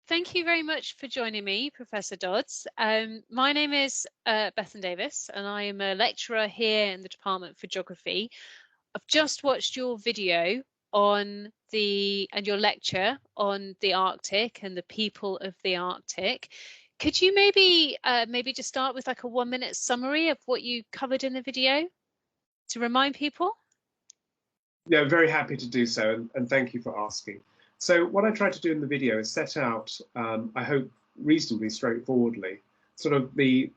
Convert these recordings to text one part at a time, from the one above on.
Thank you very much for joining me, Professor Dodds. My name is Bethan Davies, and I am a lecturer here in the Department for Geography. I've just watched your video on and your lecture on the Arctic and the people of the Arctic. Could you maybe just start with like a 1-minute summary of what you covered in the video to remind people? Yeah, very happy to do so, and thank you for asking. So what I tried to do in the video is set out, I hope reasonably straightforwardly, sort of the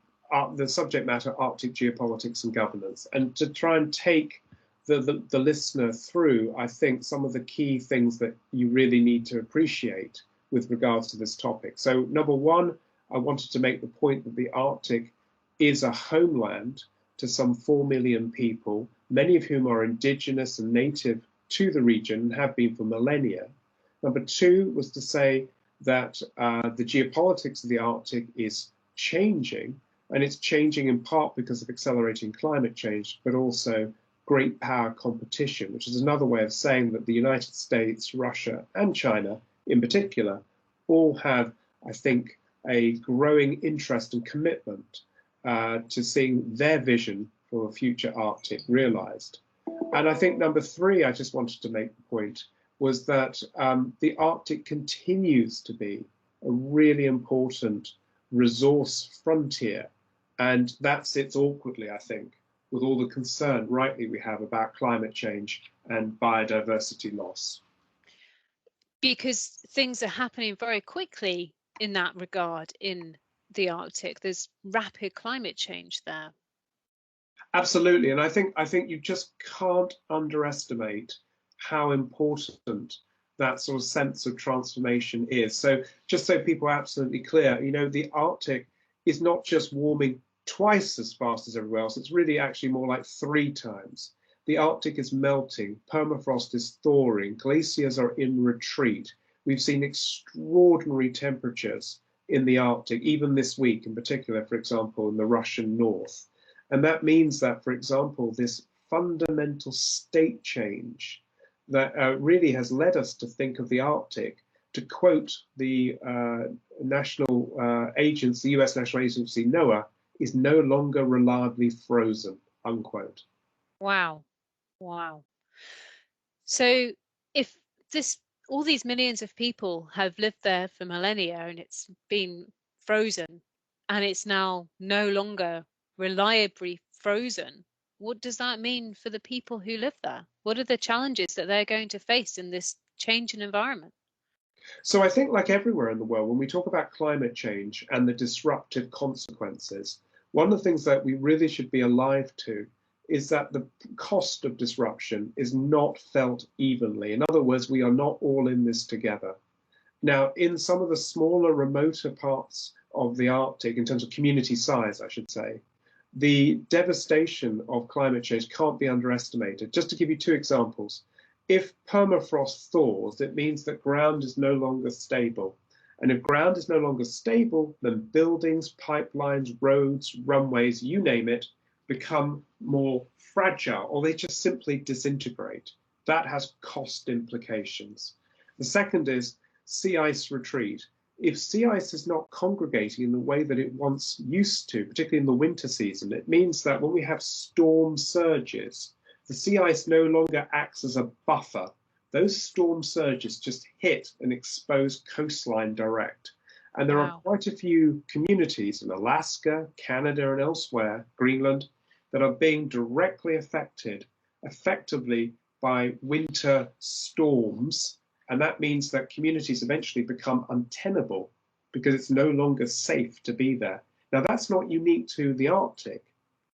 subject matter, Arctic geopolitics and governance, and to try and take the listener through, I think, some of the key things that you really need to appreciate with regards to this topic. So number one, I wanted to make the point that the Arctic is a homeland to some 4 million people, many of whom are indigenous and native to the region and have been for millennia. Number two was to say that the geopolitics of the Arctic is changing, and it's changing in part because of accelerating climate change, but also great power competition, which is another way of saying that the United States, Russia, and China in particular all have, I think, a growing interest and commitment to seeing their vision for a future Arctic realized. And I think number three, I just wanted to make the point, was that the Arctic continues to be a really important resource frontier. And that sits awkwardly, I think, with all the concern, rightly, we have about climate change and biodiversity loss. Because things are happening very quickly in that regard in the Arctic. There's rapid climate change there. Absolutely, and I think you just can't underestimate how important that sort of sense of transformation is. So just so people are absolutely clear, you know, the Arctic is not just warming twice as fast as everywhere else, it's really actually more like 3 times. The Arctic is melting, permafrost is thawing, glaciers are in retreat. We've seen extraordinary temperatures in the Arctic, even this week in particular, for example, in the Russian north. And that means that, for example, this fundamental state change that really has led us to think of the Arctic, to quote the national agency, the US national agency, NOAA, is no longer reliably frozen, unquote. Wow. Wow. So if all these millions of people have lived there for millennia and it's been frozen and it's now no longer reliably frozen, what does that mean for the people who live there? What are the challenges that they're going to face in this changing environment? So I think, like everywhere in the world, when we talk about climate change and the disruptive consequences, one of the things that we really should be alive to is that the cost of disruption is not felt evenly. In other words, we are not all in this together. Now, in some of the smaller, remoter parts of the Arctic, in terms of community size, I should say, the devastation of climate change can't be underestimated. Just to give you 2 examples, if permafrost thaws, it means that ground is no longer stable. And if ground is no longer stable, then buildings, pipelines, roads, runways, you name it, become more fragile, or they just simply disintegrate. That has cost implications. The second is sea ice retreat. If sea ice is not congregating in the way that it once used to, particularly in the winter season, it means that when we have storm surges, the sea ice no longer acts as a buffer. Those storm surges just hit an exposed coastline direct. And there are quite a few communities in Alaska, Canada, and elsewhere, Greenland, that are being directly affected, effectively, by winter storms. And that means that communities eventually become untenable because it's no longer safe to be there. Now, that's not unique to the Arctic,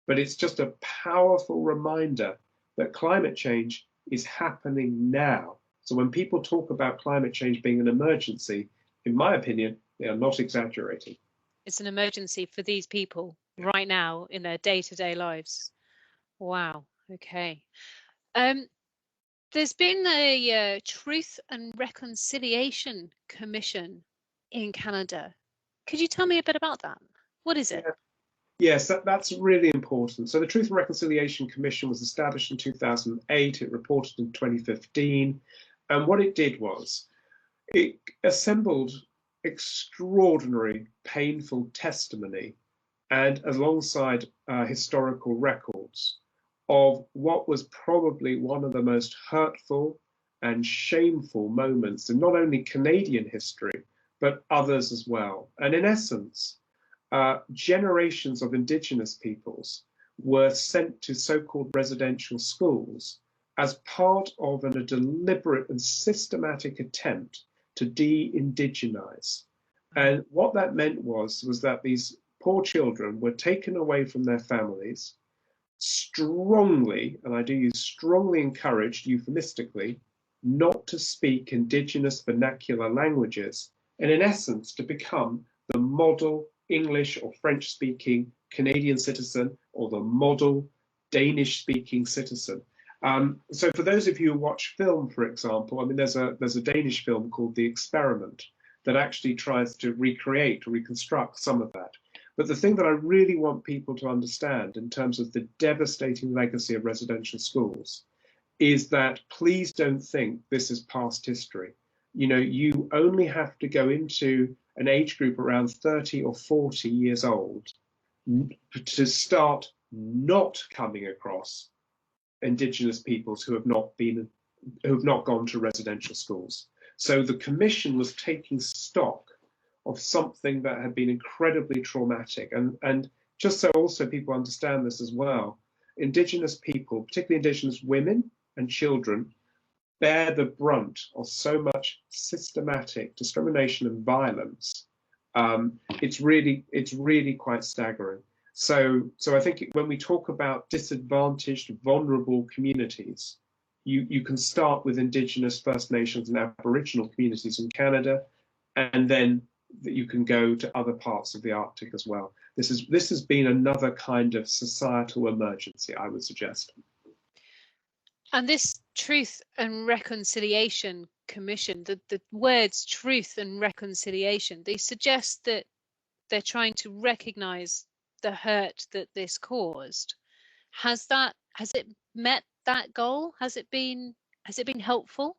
but it's just a powerful reminder that climate change is happening now. So when people talk about climate change being an emergency, in my opinion, they are not exaggerating. It's an emergency for these people right now in their day-to-day lives. Wow. Okay. There's been a Truth and Reconciliation Commission in Canada. Could you tell me a bit about that? What is it? Yes, that's really important. So the Truth and Reconciliation Commission was established in 2008. It reported in 2015. And what it did was it assembled extraordinary, painful testimony and alongside historical records of what was probably one of the most hurtful and shameful moments in not only Canadian history, but others as well. And in essence, generations of Indigenous peoples were sent to so-called residential schools as part of a deliberate and systematic attempt to de-indigenize. And what that meant was that these poor children were taken away from their families, strongly, and I do use strongly encouraged euphemistically, not to speak Indigenous vernacular languages, and in essence to become the model English or French speaking Canadian citizen or the model Danish speaking citizen. So for those of you who watch film, for example, I mean, there's a Danish film called The Experiment that actually tries to recreate or reconstruct some of that. But the thing that I really want people to understand in terms of the devastating legacy of residential schools is that please don't think this is past history. You know, you only have to go into an age group around 30 or 40 years old to start not coming across Indigenous peoples who have not gone to residential schools. So the commission was taking stock of something that had been incredibly traumatic. And just so also people understand this as well, Indigenous people, particularly Indigenous women and children, bear the brunt of so much systematic discrimination and violence. It's really quite staggering. So I think when we talk about disadvantaged, vulnerable communities, you can start with Indigenous, First Nations and Aboriginal communities in Canada, and then you can go to other parts of the Arctic as well. This has been another kind of societal emergency, I would suggest. And this Truth and Reconciliation Commission, the words truth and reconciliation, they suggest that they're trying to recognise the hurt that this caused. Has it met that goal? Has it been helpful?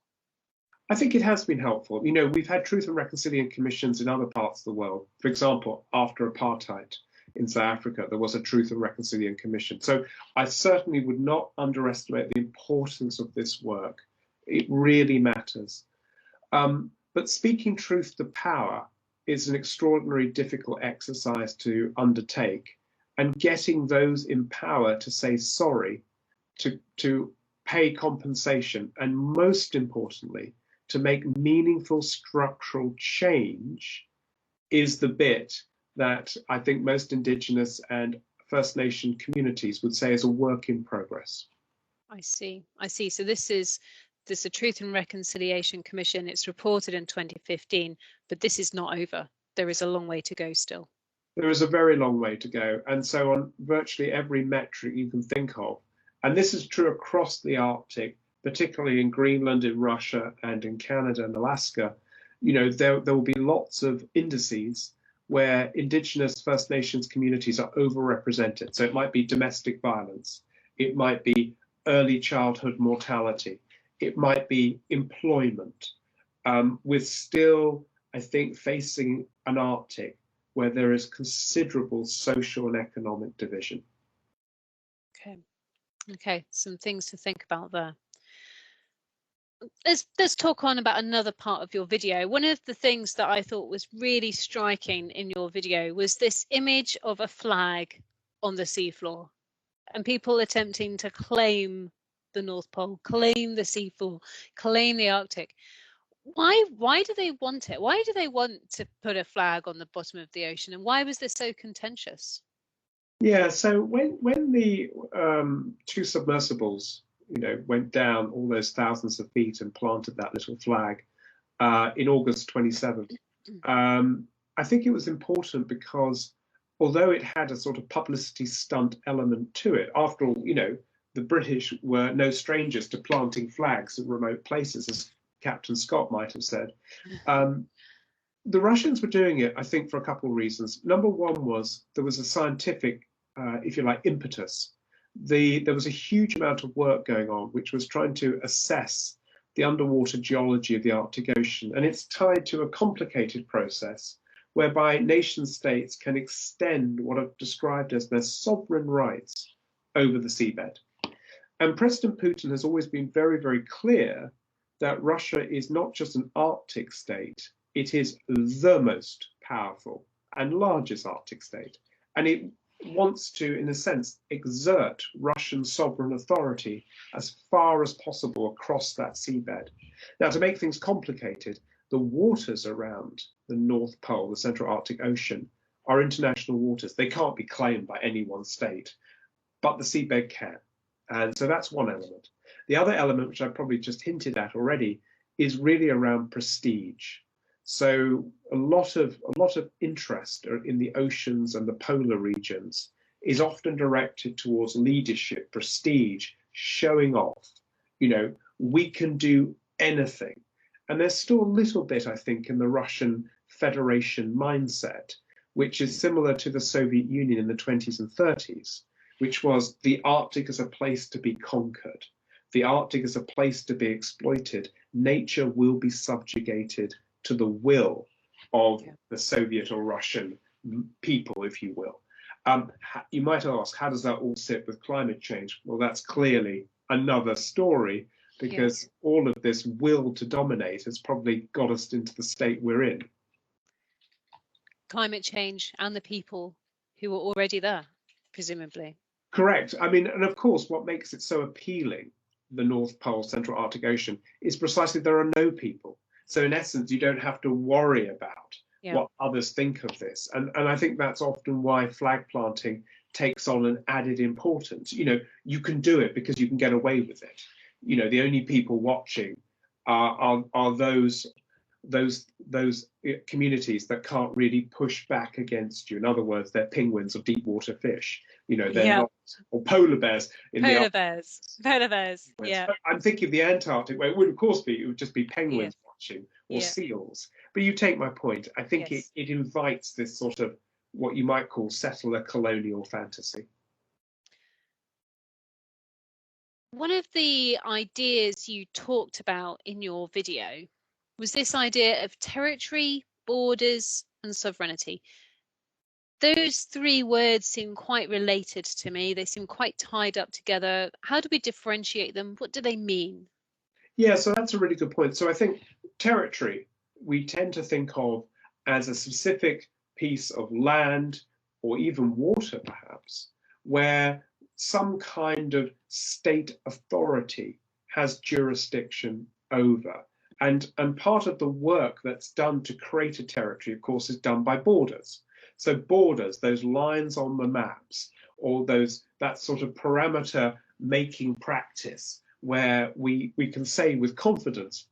I think it has been helpful. You know, we've had Truth and Reconciliation Commissions in other parts of the world. For example, after apartheid in South Africa, there was a Truth and Reconciliation Commission. So I certainly would not underestimate the importance of this work. It really matters. But speaking truth to power is an extraordinarily difficult exercise to undertake. And getting those in power to say sorry, to pay compensation, and most importantly, to make meaningful structural change is the bit that I think most Indigenous and First Nation communities would say is a work in progress. I see. So this is a Truth and Reconciliation Commission. It's reported in 2015, but this is not over. There is a long way to go still. There is a very long way to go. And so on virtually every metric you can think of, and this is true across the Arctic, particularly in Greenland, in Russia, and in Canada and Alaska, you know, there will be lots of indices where Indigenous First Nations communities are overrepresented. So it might be domestic violence, it might be early childhood mortality, it might be employment, with still, I think, facing an Arctic where there is considerable social and economic division. Okay, some things to think about there. Let's talk on about another part of your video. One of the things that I thought was really striking in your video was this image of a flag on the seafloor and people attempting to claim the North Pole, claim the seafloor, claim the Arctic. Why do they want it? Why do they want to put a flag on the bottom of the ocean? And why was this so contentious? Yeah, so when the two submersibles, you know, went down all those thousands of feet and planted that little flag in August 27th, I think it was important because although it had a sort of publicity stunt element to it, after all, you know, the British were no strangers to planting flags in remote places, as Captain Scott might have said. The Russians were doing it, I think, for a couple of reasons. Number one was there was a scientific, if you like, impetus. There was a huge amount of work going on, which was trying to assess the underwater geology of the Arctic Ocean, and it's tied to a complicated process whereby nation states can extend what are described as their sovereign rights over the seabed. And President Putin has always been very, very clear that Russia is not just an Arctic state, it is the most powerful and largest Arctic state. And it wants to, in a sense, exert Russian sovereign authority as far as possible across that seabed. Now, to make things complicated, the waters around the North Pole, the Central Arctic Ocean, are international waters. They can't be claimed by any one state, but the seabed can. And so that's one element. The other element, which I probably just hinted at already, is really around prestige. So a lot of interest in the oceans and the polar regions is often directed towards leadership, prestige, showing off. You know, we can do anything. And there's still a little bit, I think, in the Russian Federation mindset, which is similar to the Soviet Union in the 20s and 30s, which was the Arctic as a place to be conquered. The Arctic is a place to be exploited. Nature will be subjugated to the will of the Soviet or Russian people, if you will. You might ask, how does that all sit with climate change? Well, that's clearly another story, because all of this will to dominate has probably got us into the state we're in. Climate change and the people who are already there, presumably. Correct. I mean, and of course, what makes it so appealing, the North Pole, Central Arctic Ocean, is precisely there are no people. So in essence, you don't have to worry about what others think of this. And I think that's often why flag planting takes on an added importance. You know, you can do it because you can get away with it. You know, the only people watching are those communities that can't really push back against you. In other words, they're penguins or deep water fish. You know, they're not, or polar bears. Polar bears. Yeah. I'm thinking of the Antarctic, where it would, of course, it would just be penguins watching, or seals. But you take my point. I think it invites this sort of what you might call settler colonial fantasy. One of the ideas you talked about in your video was this idea of territory, borders, and sovereignty. Those three words seem quite related to me. They seem quite tied up together. How do we differentiate them? What do they mean? Yeah, so that's a really good point. So I think territory, we tend to think of as a specific piece of land or even water, perhaps, where some kind of state authority has jurisdiction over. And part of the work that's done to create a territory, of course, is done by borders. So borders, those lines on the maps, or that sort of parameter making practice, where we can say with confidence,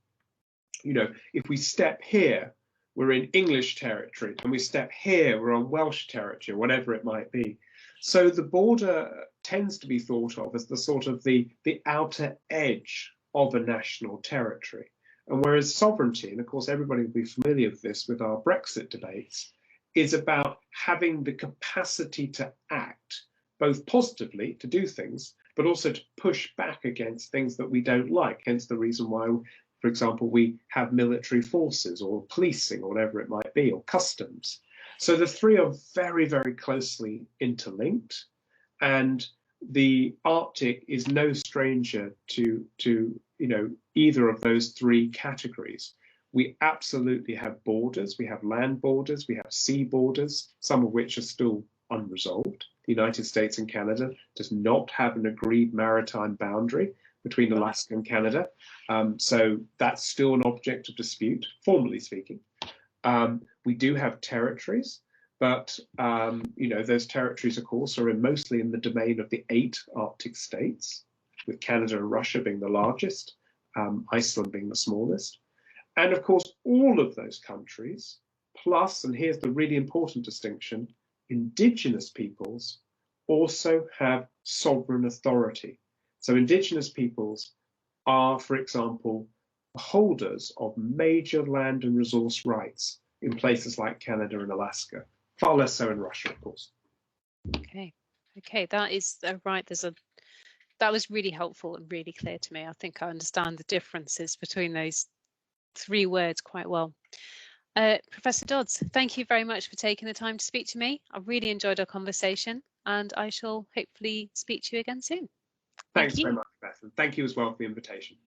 you know, if we step here, we're in English territory, and we step here, we're on Welsh territory, whatever it might be. So the border tends to be thought of as the sort of the outer edge of a national territory. And whereas sovereignty, and of course everybody will be familiar with this with our Brexit debates, is about having the capacity to act, both positively, to do things, but also to push back against things that we don't like, hence the reason why, for example, we have military forces or policing or whatever it might be, or customs. So the three are very, very closely interlinked, and the Arctic is no stranger to you know, either of those three categories. We absolutely have borders. We have land borders, we have sea borders, some of which are still unresolved. The United States and Canada does not have an agreed maritime boundary between Alaska and Canada. So that's still an object of dispute, formally speaking. We do have territories, but you know, those territories, of course, are mostly in the domain of the 8 Arctic states, with Canada and Russia being the largest, Iceland being the smallest. And of course, all of those countries, plus, and here's the really important distinction, indigenous peoples also have sovereign authority. So indigenous peoples are, for example, holders of major land and resource rights in places like Canada and Alaska, far less so in Russia, of course. Okay, that is right. that was really helpful and really clear to me. I think I understand the differences between those 3 words quite well. Professor Dodds, thank you very much for taking the time to speak to me. I really enjoyed our conversation, and I shall hopefully speak to you again soon. Thanks very much, Bethan. Thank you as well for the invitation.